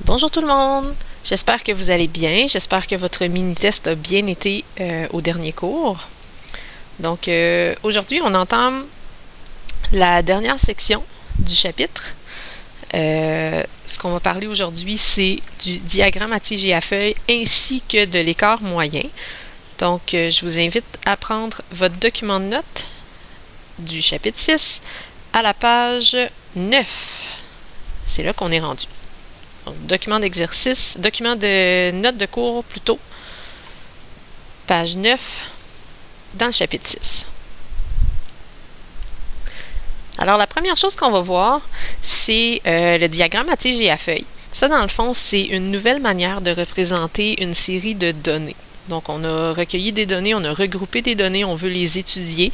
Bonjour tout le monde! J'espère que vous allez bien. J'espère que votre mini-test a bien été au dernier cours. Donc aujourd'hui, on entame la dernière section du chapitre. Ce qu'on va parler aujourd'hui, c'est du diagramme à tige et à feuille ainsi que de l'écart moyen. Donc je vous invite à prendre votre document de notes du chapitre 6 à la page 9. C'est là qu'on est rendu. Donc, document d'exercice, document de notes de cours plutôt, page 9, dans le chapitre 6. Alors, la première chose qu'on va voir, c'est le diagramme à tige et à feuille. Ça, dans le fond, c'est une nouvelle manière de représenter une série de données. Donc, on a recueilli des données, on a regroupé des données, on veut les étudier.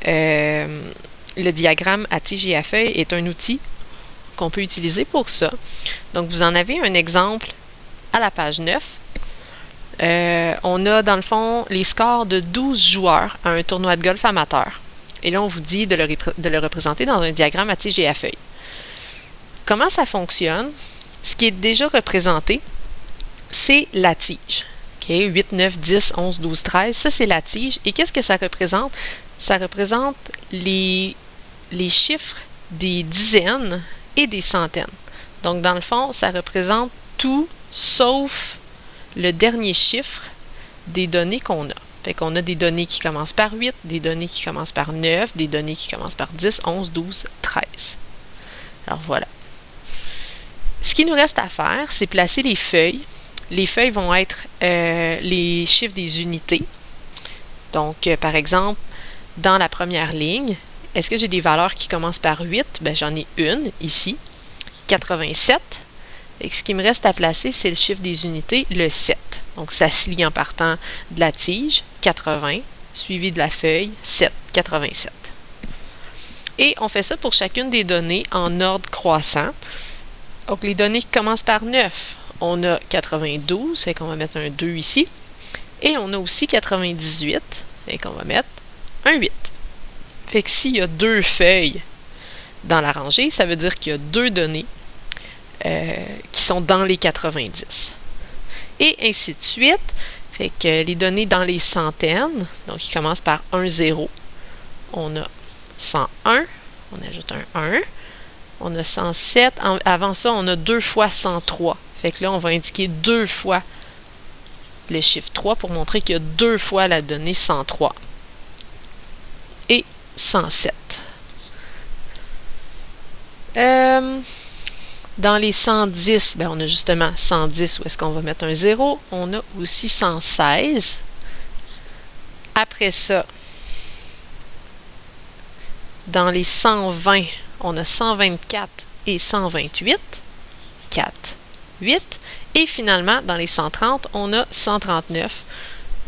Le diagramme à tige et à feuille est un outil qu'on peut utiliser pour ça. Donc, vous en avez un exemple à la page 9. On a, dans le fond, les scores de 12 joueurs à un tournoi de golf amateur. Et là, on vous dit de le représenter dans un diagramme à tige et à feuille. Comment ça fonctionne? Ce qui est déjà représenté, c'est la tige. Okay? 8, 9, 10, 11, 12, 13, ça c'est la tige. Et qu'est-ce que ça représente? Ça représente les chiffres des dizaines et des centaines. Donc, dans le fond, ça représente tout sauf le dernier chiffre des données qu'on a. Fait qu'on a des données qui commencent par 8, des données qui commencent par 9, des données qui commencent par 10, 11, 12, 13. Alors, voilà. Ce qu'il nous reste à faire, c'est placer les feuilles. Les feuilles vont être les chiffres des unités. Donc, par exemple, dans la première ligne, est-ce que j'ai des valeurs qui commencent par 8? Ben, j'en ai une ici, 87. Et ce qui me reste à placer, c'est le chiffre des unités, le 7. Donc, ça se lie en partant de la tige, 80, suivi de la feuille, 7, 87. Et on fait ça pour chacune des données en ordre croissant. Donc, les données qui commencent par 9, on a 92, c'est qu'on va mettre un 2 ici. Et on a aussi 98, et qu'on va mettre un 8. Fait que s'il y a deux feuilles dans la rangée, ça veut dire qu'il y a deux données qui sont dans les 90. Et ainsi de suite. Fait que les données dans les centaines, donc qui commencent par 1, 0, on a 101, on ajoute un 1, on a 107, avant ça, on a 2 fois 103. Fait que là, on va indiquer 2 fois le chiffre 3 pour montrer qu'il y a 2 fois la donnée 103. Et 107. Dans les 110, ben on a justement 110 où est-ce qu'on va mettre un 0. On a aussi 116. Après ça, dans les 120, on a 124 et 128. 4, 8. Et finalement, dans les 130, on a 139.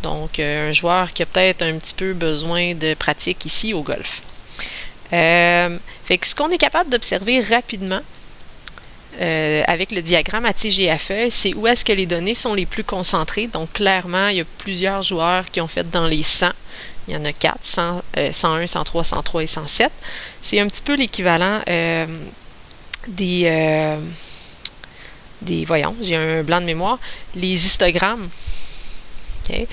Donc, un joueur qui a peut-être un petit peu besoin de pratique ici au golf. Fait que ce qu'on est capable d'observer rapidement avec le diagramme à tige et à feuille, c'est où est-ce que les données sont les plus concentrées. Donc, clairement, il y a plusieurs joueurs qui ont fait dans les 100. Il y en a 4, 101, 103, 103 et 107. C'est un petit peu l'équivalent voyons, j'ai un blanc de mémoire, les histogrammes. Okay?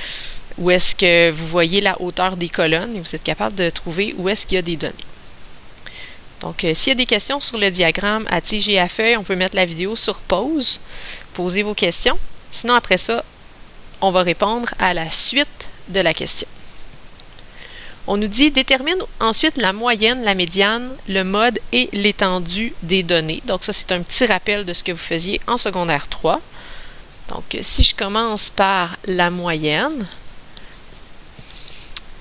Où est-ce que vous voyez la hauteur des colonnes et vous êtes capable de trouver où est-ce qu'il y a des données. Donc, s'il y a des questions sur le diagramme à tige et à feuille, on peut mettre la vidéo sur pause, poser vos questions. Sinon, après ça, on va répondre à la suite de la question. On nous dit, détermine ensuite la moyenne, la médiane, le mode et l'étendue des données. Donc, ça, c'est un petit rappel de ce que vous faisiez en secondaire 3. Donc, si je commence par la moyenne,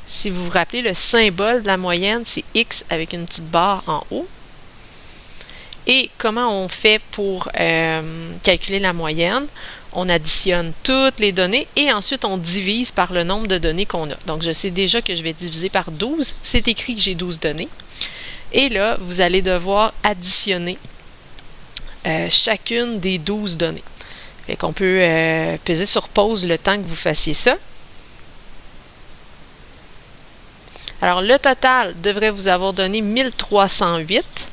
si vous vous rappelez, le symbole de la moyenne, c'est X avec une petite barre en haut. Et comment on fait pour calculer la moyenne? On additionne toutes les données et ensuite on divise par le nombre de données qu'on a. Donc, je sais déjà que je vais diviser par 12. C'est écrit que j'ai 12 données. Et là, vous allez devoir additionner chacune des 12 données. Fait qu'on peut peser sur pause le temps que vous fassiez ça. Alors, le total devrait vous avoir donné 1308.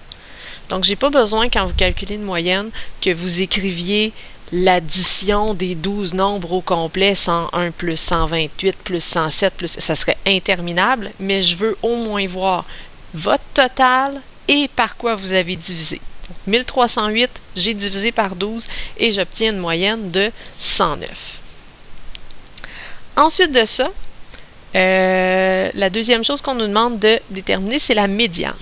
Donc, j'ai pas besoin, quand vous calculez une moyenne, que vous écriviez l'addition des 12 nombres au complet, 101 plus 128 plus 107 plus... Ça serait interminable, mais je veux au moins voir votre total et par quoi vous avez divisé. 1308, j'ai divisé par 12 et j'obtiens une moyenne de 109. Ensuite de ça, la deuxième chose qu'on nous demande de déterminer, c'est la médiane.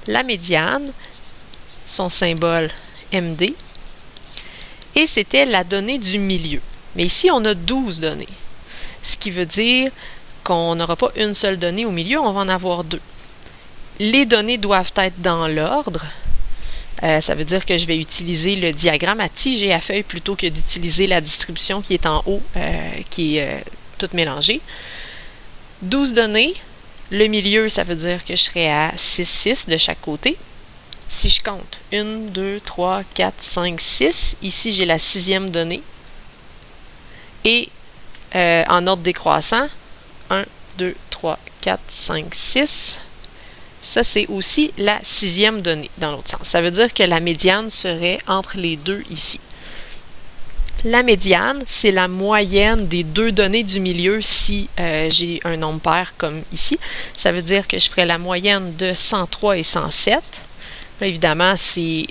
La médiane, son symbole MD, et c'était la donnée du milieu. Mais ici, on a 12 données, ce qui veut dire qu'on n'aura pas une seule donnée au milieu, on va en avoir deux. Les données doivent être dans l'ordre. Ça veut dire que je vais utiliser le diagramme à tige et à feuille plutôt que d'utiliser la distribution qui est en haut, qui est toute mélangée. 12 données. Le milieu, ça veut dire que je serai à 6, 6 de chaque côté. Si je compte 1, 2, 3, 4, 5, 6, ici j'ai la sixième donnée. Et en ordre décroissant, 1, 2, 3, 4, 5, 6. Ça, c'est aussi la sixième donnée dans l'autre sens. Ça veut dire que la médiane serait entre les deux ici. La médiane, c'est la moyenne des deux données du milieu si j'ai un nombre pair comme ici. Ça veut dire que je ferais la moyenne de 103 et 107. Là, évidemment, c'est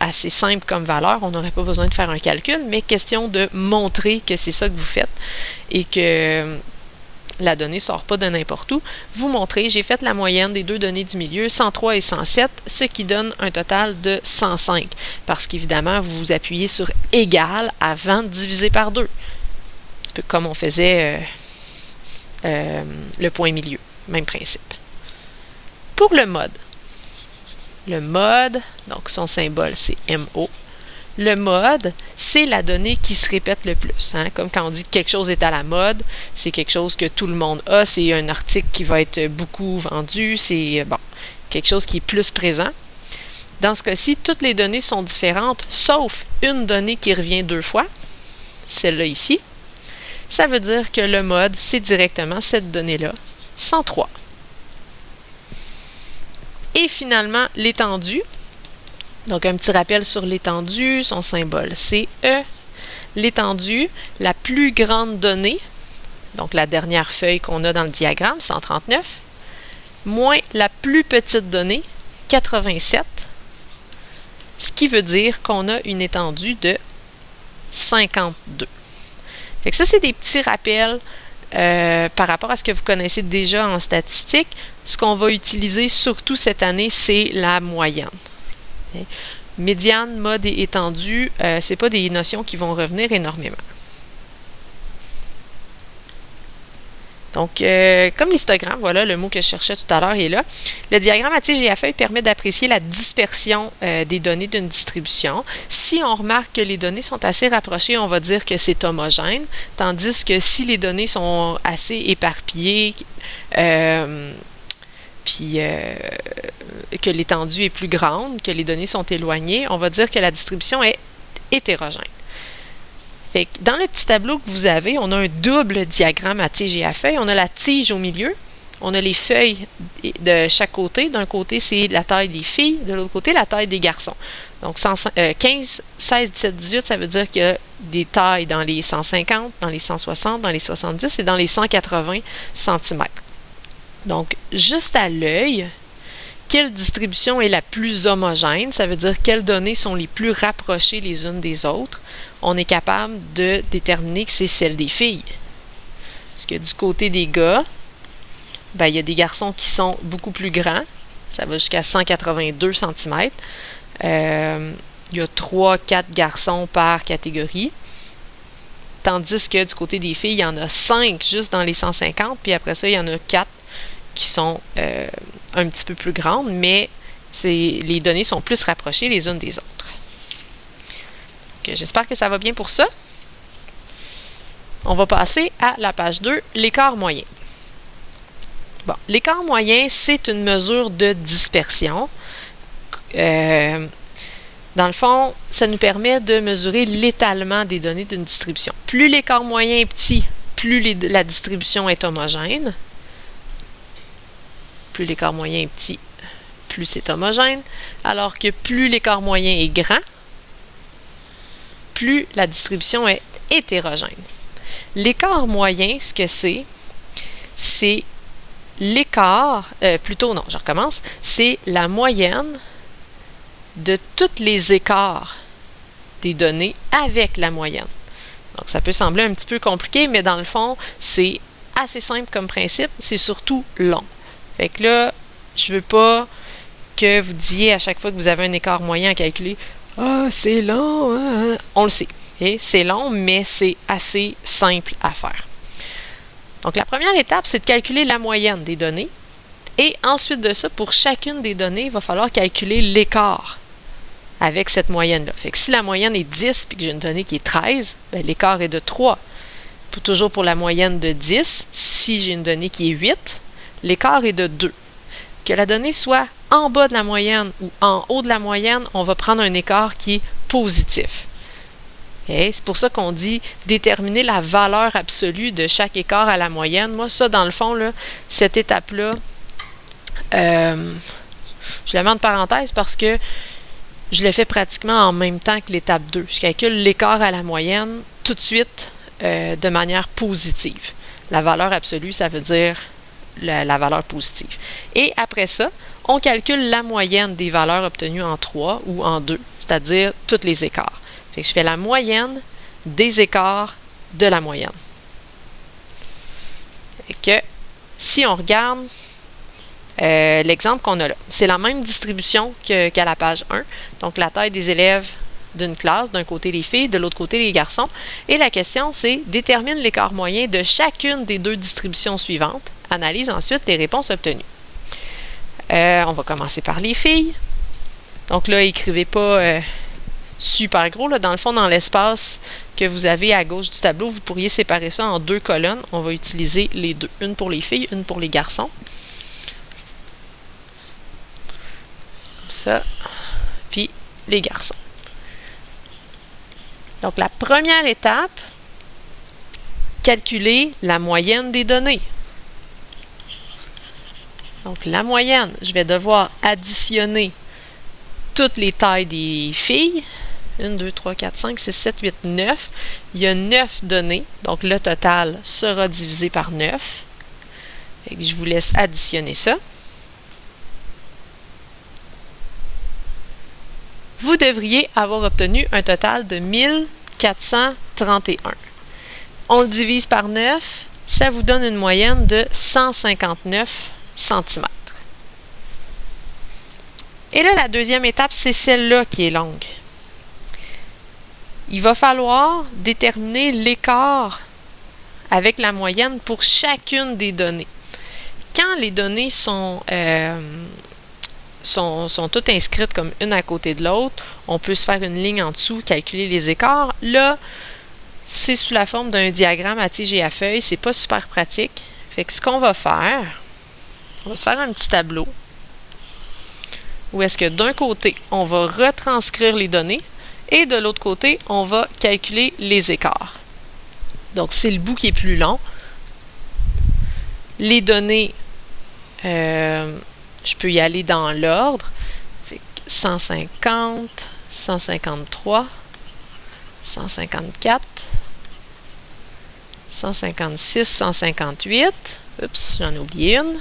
assez simple comme valeur. On n'aurait pas besoin de faire un calcul, mais question de montrer que c'est ça que vous faites et que la donnée ne sort pas de n'importe où. Vous montrez, j'ai fait la moyenne des deux données du milieu, 103 et 107, ce qui donne un total de 105. Parce qu'évidemment, vous vous appuyez sur égal avant de diviser par 2. Un peu comme on faisait le point milieu. Même principe. Pour le mode, donc son symbole c'est MO. Le mode, c'est la donnée qui se répète le plus. Hein? Comme quand on dit que quelque chose est à la mode, c'est quelque chose que tout le monde a, c'est un article qui va être beaucoup vendu, c'est quelque chose qui est plus présent. Dans ce cas-ci, toutes les données sont différentes, sauf une donnée qui revient deux fois, celle-là ici. Ça veut dire que le mode, c'est directement cette donnée-là, 103. Et finalement, l'étendue. Donc, un petit rappel sur l'étendue, son symbole c'est E. L'étendue, la plus grande donnée, donc la dernière feuille qu'on a dans le diagramme, 139, moins la plus petite donnée, 87, ce qui veut dire qu'on a une étendue de 52. Fait que ça, c'est des petits rappels par rapport à ce que vous connaissez déjà en statistique. Ce qu'on va utiliser surtout cette année, c'est la moyenne. Okay. Médiane, mode et étendue, ce n'est pas des notions qui vont revenir énormément. Donc, comme l'histogramme, voilà le mot que je cherchais tout à l'heure est là. Le diagramme à tige et à feuille permet d'apprécier la dispersion des données d'une distribution. Si on remarque que les données sont assez rapprochées, on va dire que c'est homogène, tandis que si les données sont assez éparpillées, puis que l'étendue est plus grande, que les données sont éloignées, on va dire que la distribution est hétérogène. Fait que dans le petit tableau que vous avez, on a un double diagramme à tige et à feuille. On a la tige au milieu, on a les feuilles de chaque côté. D'un côté, c'est la taille des filles, de l'autre côté, la taille des garçons. Donc 15, 16, 17, 18, ça veut dire qu'il y a des tailles dans les 150, dans les 160, dans les 70 et dans les 180 cm. Donc, juste à l'œil, quelle distribution est la plus homogène, ça veut dire quelles données sont les plus rapprochées les unes des autres, on est capable de déterminer que c'est celle des filles. Parce que du côté des gars, il y a des garçons qui sont beaucoup plus grands, ça va jusqu'à 182 cm. Il y a 3-4 garçons par catégorie. Tandis que du côté des filles, il y en a 5 juste dans les 150, puis après ça, il y en a 4 qui sont un petit peu plus grandes, mais les données sont plus rapprochées les unes des autres. J'espère que ça va bien pour ça. On va passer à la page 2, l'écart moyen. Bon, l'écart moyen, c'est une mesure de dispersion. Dans le fond, ça nous permet de mesurer l'étalement des données d'une distribution. Plus l'écart moyen est petit, plus la distribution est homogène. Plus l'écart moyen est petit, plus c'est homogène, alors que plus l'écart moyen est grand, plus la distribution est hétérogène. L'écart moyen, ce que c'est l'écart, c'est la moyenne de tous les écarts des données avec la moyenne. Donc, ça peut sembler un petit peu compliqué, mais dans le fond, c'est assez simple comme principe, c'est surtout long. Fait que là, je veux pas que vous disiez à chaque fois que vous avez un écart moyen à calculer « Ah, c'est long, hein? » On le sait. Okay? C'est long, mais c'est assez simple à faire. Donc, la première étape, c'est de calculer la moyenne des données. Et ensuite de ça, pour chacune des données, il va falloir calculer l'écart avec cette moyenne-là. Fait que si la moyenne est 10 puis que j'ai une donnée qui est 13, ben, l'écart est de 3. Toujours pour la moyenne de 10, si j'ai une donnée qui est 8, l'écart est de 2. Que la donnée soit en bas de la moyenne ou en haut de la moyenne, on va prendre un écart qui est positif. Okay? C'est pour ça qu'on dit déterminer la valeur absolue de chaque écart à la moyenne. Moi, ça, dans le fond, là, cette étape-là, je la mets en parenthèse parce que je l'ai fait pratiquement en même temps que l'étape 2. Je calcule l'écart à la moyenne tout de suite de manière positive. La valeur absolue, ça veut dire la valeur positive. Et après ça, on calcule la moyenne des valeurs obtenues en 3 ou en 2, c'est-à-dire tous les écarts. Fait que je fais la moyenne des écarts de la moyenne. Et que si on regarde l'exemple qu'on a là, c'est la même distribution qu'à la page 1. Donc, la taille des élèves d'une classe, d'un côté les filles, de l'autre côté les garçons. Et la question, c'est détermine l'écart moyen de chacune des deux distributions suivantes. Analyse ensuite les réponses obtenues. On va commencer par les filles. Donc là, écrivez pas super gros. Là. Dans le fond, dans l'espace que vous avez à gauche du tableau, vous pourriez séparer ça en deux colonnes. On va utiliser les deux. Une pour les filles, une pour les garçons. Comme ça. Puis les garçons. Donc, la première étape, calculer la moyenne des données. Donc, la moyenne, je vais devoir additionner toutes les tailles des filles. 1, 2, 3, 4, 5, 6, 7, 8, 9. Il y a 9 données. Donc, le total sera divisé par 9. Et je vous laisse additionner ça. Vous devriez avoir obtenu un total de 1431. On le divise par 9, ça vous donne une moyenne de 159 cm. Et là, la deuxième étape, c'est celle-là qui est longue. Il va falloir déterminer l'écart avec la moyenne pour chacune des données. Quand les données sont toutes inscrites comme une à côté de l'autre, on peut se faire une ligne en dessous, calculer les écarts. Là, c'est sous la forme d'un diagramme à tige et à feuille, c'est pas super pratique. Fait que ce qu'on va faire, on va se faire un petit tableau où est-ce que d'un côté, on va retranscrire les données et de l'autre côté, on va calculer les écarts. Donc, c'est le bout qui est plus long. Les données, je peux y aller dans l'ordre. 150, 153, 154, 156, 158. Oups, j'en ai oublié une.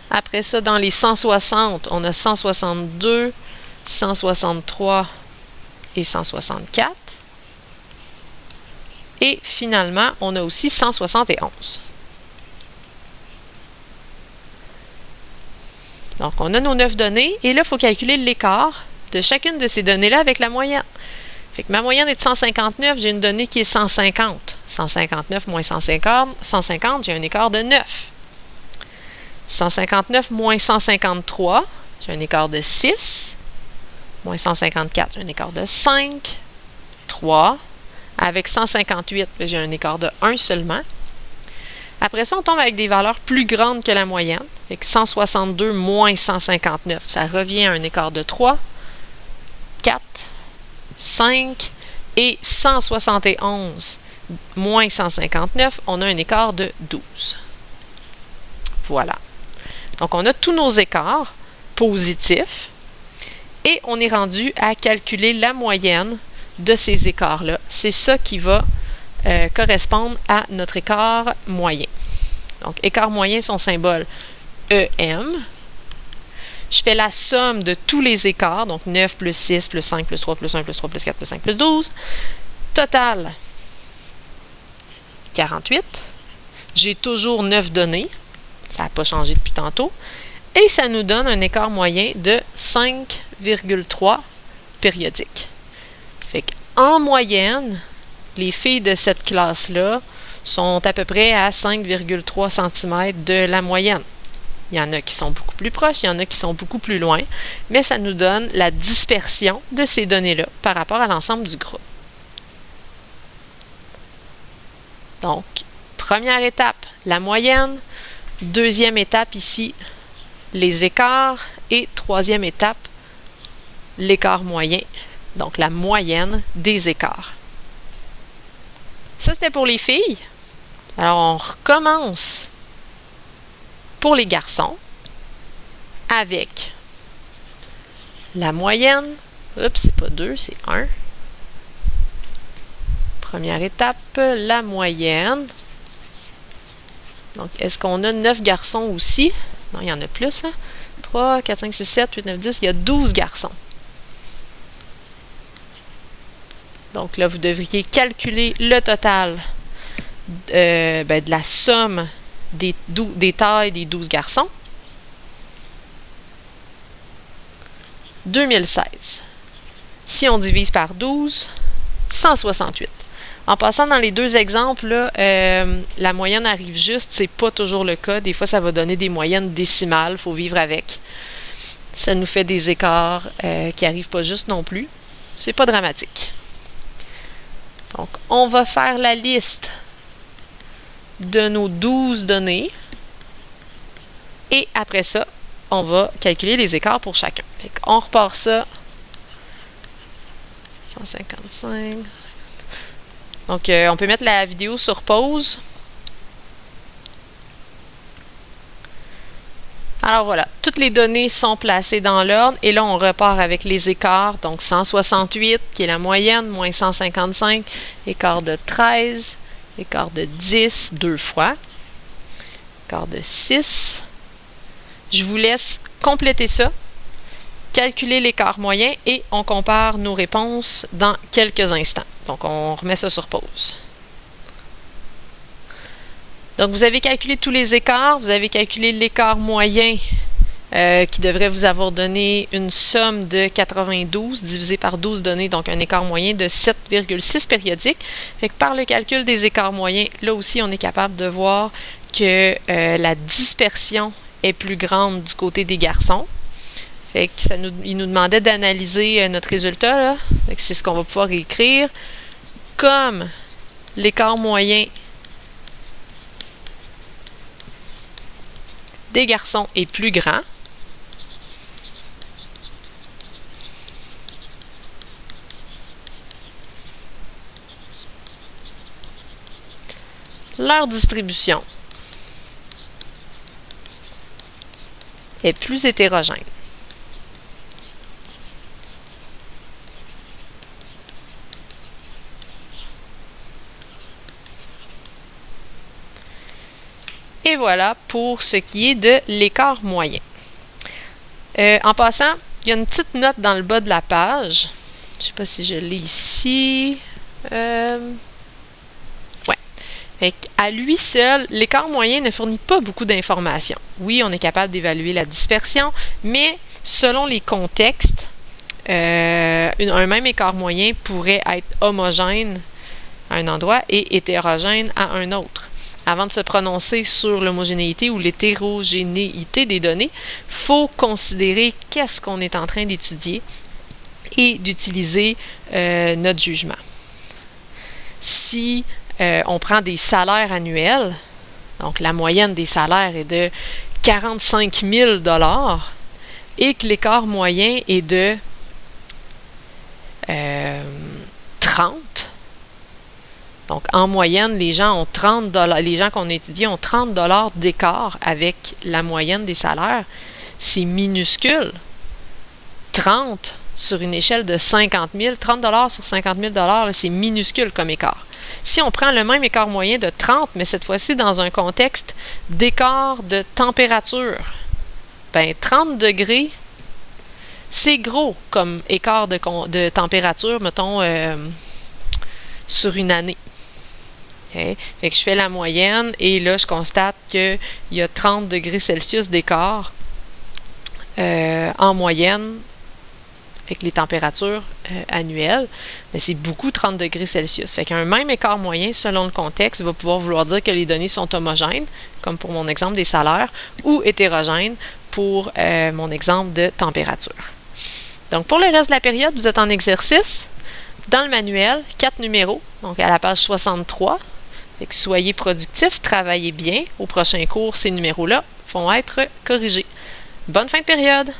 Après ça, dans les 160, on a 162, 163 et 164. Et finalement, on a aussi 171. Donc, on a nos 9 données. Et là, il faut calculer l'écart de chacune de ces données-là avec la moyenne. Fait que ma moyenne est de 159. J'ai une donnée qui est 150. 159 moins 150, j'ai un écart de 9. 159 moins 153, j'ai un écart de 6. Moins 154, j'ai un écart de 5. 3. Avec 158, j'ai un écart de 1 seulement. Après ça, on tombe avec des valeurs plus grandes que la moyenne. Fait que 162 moins 159, ça revient à un écart de 3, 4, 5 et 171 moins 159, on a un écart de 12. Voilà. Donc, on a tous nos écarts positifs et on est rendu à calculer la moyenne de ces écarts-là. C'est ça qui va correspondre à notre écart moyen. Donc, écart moyen, son symbole EM. Je fais la somme de tous les écarts, donc 9 plus 6 plus 5 plus 3 plus 1 plus 3 plus 4 plus 5 plus 12. Total, 48. J'ai toujours 9 données. Ça n'a pas changé depuis tantôt. Et ça nous donne un écart moyen de 5,3 périodiques. Fait qu'en moyenne, les filles de cette classe-là sont à peu près à 5,3 cm de la moyenne. Il y en a qui sont beaucoup plus proches, il y en a qui sont beaucoup plus loin, mais ça nous donne la dispersion de ces données-là par rapport à l'ensemble du groupe. Donc, première étape, la moyenne. Deuxième étape ici, les écarts. Et troisième étape, l'écart moyen. Donc, la moyenne des écarts. Ça, c'était pour les filles. Alors, on recommence pour les garçons avec la moyenne. Oups, c'est pas 2, c'est 1. Première étape, la moyenne. Donc, est-ce qu'on a 9 garçons aussi? Non, il y en a plus. Hein? 3, 4, 5, 6, 7, 8, 9, 10. Il y a 12 garçons. Donc là, vous devriez calculer le total de la somme des tailles des 12 garçons. 2016. Si on divise par 12, 168. En passant dans les deux exemples, là, la moyenne arrive juste, c'est pas toujours le cas. Des fois, ça va donner des moyennes décimales, il faut vivre avec. Ça nous fait des écarts qui n'arrivent pas juste non plus. C'est pas dramatique. Donc, on va faire la liste de nos 12 données. Et après ça, on va calculer les écarts pour chacun. On repart ça. 155. Donc, on peut mettre la vidéo sur pause. Alors voilà, toutes les données sont placées dans l'ordre. Et là, on repart avec les écarts. Donc, 168, qui est la moyenne, moins 155, écart de 13, écart de 10, deux fois, écart de 6. Je vous laisse compléter ça, calculer l'écart moyen et on compare nos réponses dans quelques instants. Donc, on remet ça sur pause. Donc, vous avez calculé tous les écarts. Vous avez calculé l'écart moyen qui devrait vous avoir donné une somme de 92 divisé par 12 données, donc un écart moyen de 7,6 périodiques. Fait que par le calcul des écarts moyens, là aussi, on est capable de voir que la dispersion est plus grande du côté des garçons. Fait que il nous demandait d'analyser notre résultat, là. Fait que c'est ce qu'on va pouvoir écrire. Comme l'écart moyen des garçons est plus grand, leur distribution est plus hétérogène. Et voilà pour ce qui est de l'écart moyen. En passant, il y a une petite note dans le bas de la page. Je ne sais pas si je l'ai ici. Ouais. À lui seul, l'écart moyen ne fournit pas beaucoup d'informations. Oui, on est capable d'évaluer la dispersion, mais selon les contextes, un même écart moyen pourrait être homogène à un endroit et hétérogène à un autre. Avant de se prononcer sur l'homogénéité ou l'hétérogénéité des données, il faut considérer qu'est-ce qu'on est en train d'étudier et d'utiliser notre jugement. Si on prend des salaires annuels, donc la moyenne des salaires est de 45 000 $ et que l'écart moyen est de 30, Donc, en moyenne, les gens ont 30 $, les gens qu'on a étudiés ont 30 $ d'écart avec la moyenne des salaires. C'est minuscule. 30 sur une échelle de 50 000, 30 $ sur 50 000 $, c'est minuscule comme écart. Si on prend le même écart moyen de 30, mais cette fois-ci dans un contexte d'écart de température, ben 30 degrés, c'est gros comme écart de température, mettons, sur une année. Okay? Fait que je fais la moyenne et là, je constate qu'il y a 30 degrés Celsius d'écart en moyenne avec les températures annuelles, mais c'est beaucoup 30 degrés Celsius. Fait qu'un même écart moyen, selon le contexte, va pouvoir vouloir dire que les données sont homogènes, comme pour mon exemple des salaires, ou hétérogènes pour mon exemple de température. Donc, pour le reste de la période, vous êtes en exercice. Dans le manuel, 4 numéros, donc à la page 63. Fait que soyez productifs, travaillez bien. Au prochain cours, ces numéros-là vont être corrigés. Bonne fin de période!